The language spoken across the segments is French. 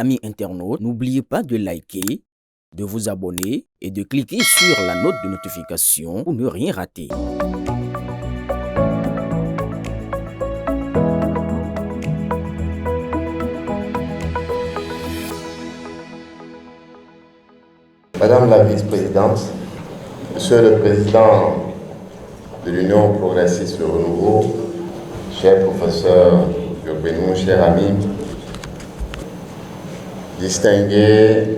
Amis internautes, n'oubliez pas de liker, de vous abonner et de cliquer sur la note de notification pour ne rien rater. Madame la vice-présidente, Monsieur le président de l'Union progressiste Le Renouveau, cher professeur Yogbenou, cher ami, distingués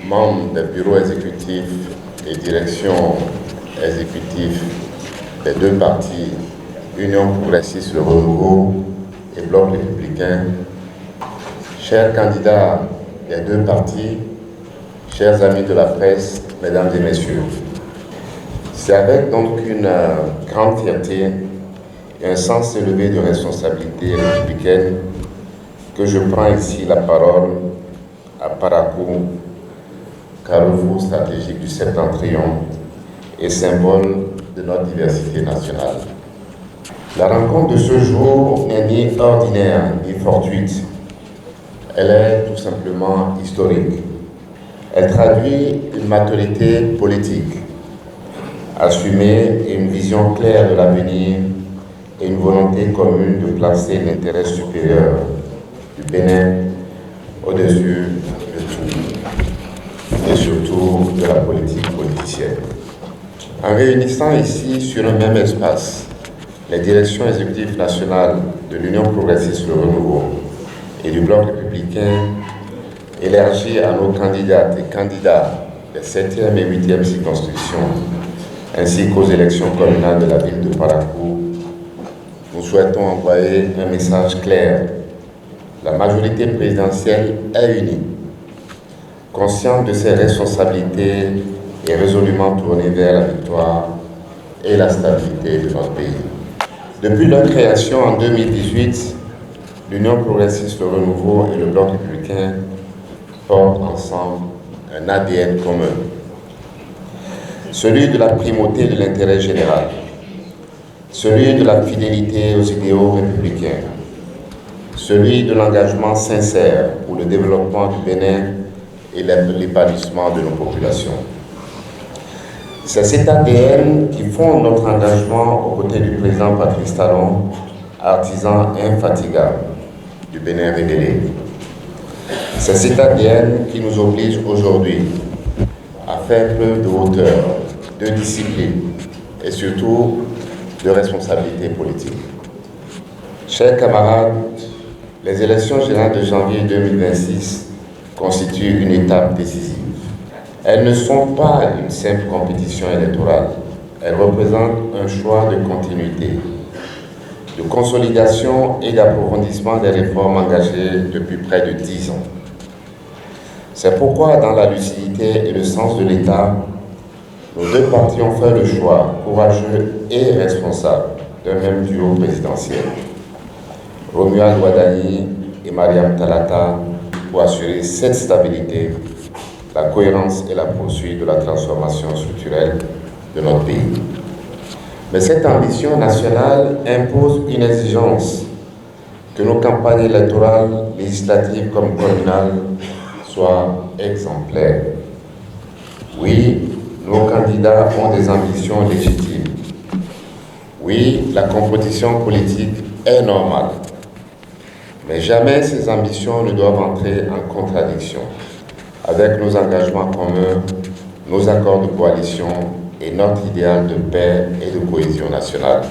membres des bureaux exécutifs et directions exécutives des deux partis, Union progressiste Le Renouveau et Bloc républicain, chers candidats des deux partis, chers amis de la presse, mesdames et messieurs, c'est avec donc une grande fierté et un sens élevé de responsabilité républicaine que je prends ici la parole à Parakou, carrefour stratégique du Septentrion et symbole de notre diversité nationale. La rencontre de ce jour n'est ni ordinaire ni fortuite, elle est tout simplement historique. Elle traduit une maturité politique assumée et une vision claire de l'avenir et une volonté commune de placer l'intérêt supérieur du Bénin au-dessus de tout et surtout de la politique politicienne. En réunissant ici sur un même espace les directions exécutives nationales de l'Union progressiste Le Renouveau et du Bloc républicain, élargi à nos candidates et candidats des 7e et 8e circonscriptions, ainsi qu'aux élections communales de la ville de Parakou, nous souhaitons envoyer un message clair. La majorité présidentielle est unie, consciente de ses responsabilités et résolument tournée vers la victoire et la stabilité de notre pays. Depuis leur création en 2018, l'Union progressiste Le Renouveau et le Bloc républicain portent ensemble un ADN commun, celui de la primauté de l'intérêt général, celui de la fidélité aux idéaux républicains, celui de l'engagement sincère pour le développement du Bénin et l'épanouissement de nos populations. C'est cet ADN qui fonde notre engagement aux côtés du président Patrice Talon, artisan infatigable du Bénin révélé. C'est cet ADN qui nous oblige aujourd'hui à faire preuve de hauteur, de discipline et surtout de responsabilité politique. Chers camarades, les élections générales de janvier 2026 constituent une étape décisive. Elles ne sont pas une simple compétition électorale. Elles représentent un choix de continuité, de consolidation et d'approfondissement des réformes engagées depuis près de 10 ans. C'est pourquoi, dans la lucidité et le sens de l'État, nos deux partis ont fait le choix courageux et responsable d'un même duo présidentiel, Romuald Wadani et Mariam Talata, pour assurer cette stabilité, la cohérence et la poursuite de la transformation structurelle de notre pays. Mais cette ambition nationale impose une exigence, que nos campagnes électorales, législatives comme communales, soient exemplaires. Oui, nos candidats ont des ambitions légitimes. Oui, la compétition politique est normale. Mais jamais ces ambitions ne doivent entrer en contradiction avec nos engagements communs, nos accords de coalition et notre idéal de paix et de cohésion nationale.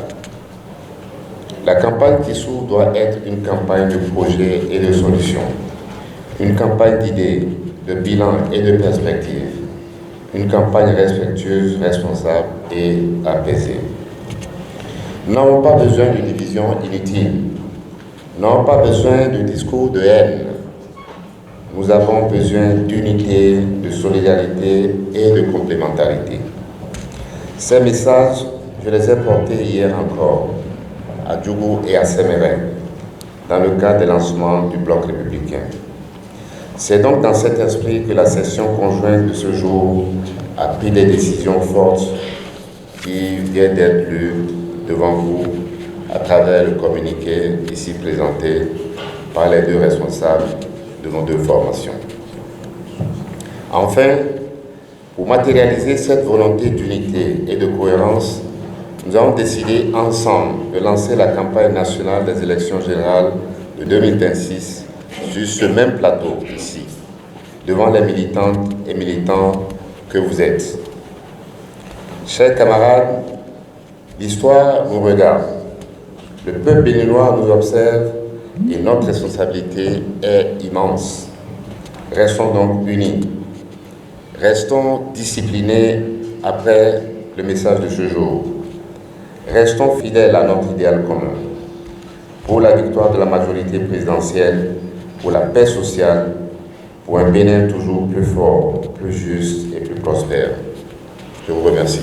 La campagne qui s'ouvre doit être une campagne de projets et de solutions, une campagne d'idées, de bilan et de perspectives, une campagne respectueuse, responsable et apaisée. Nous n'avons pas besoin de divisions inutiles, nous n'avons pas besoin de discours de haine. Nous avons besoin d'unité, de solidarité et de complémentarité. Ces messages, je les ai portés hier encore à Djougou et à Sémérin, dans le cadre des lancements du Bloc républicain. C'est donc dans cet esprit que la session conjointe de ce jour a pris des décisions fortes qui viennent d'être lues devant vous à travers le communiqué ici présenté par les deux responsables de de nos deux formations. Enfin, pour matérialiser cette volonté d'unité et de cohérence, nous avons décidé ensemble de lancer la campagne nationale des élections générales de 2026 sur ce même plateau ici, devant les militantes et militants que vous êtes. Chers camarades, l'histoire nous regarde, le peuple béninois nous observe et notre responsabilité est immense. Restons donc unis, restons disciplinés après le message de ce jour. Restons fidèles à notre idéal commun pour la victoire de la majorité présidentielle, pour la paix sociale, pour un Bénin toujours plus fort, plus juste et plus prospère. Je vous remercie.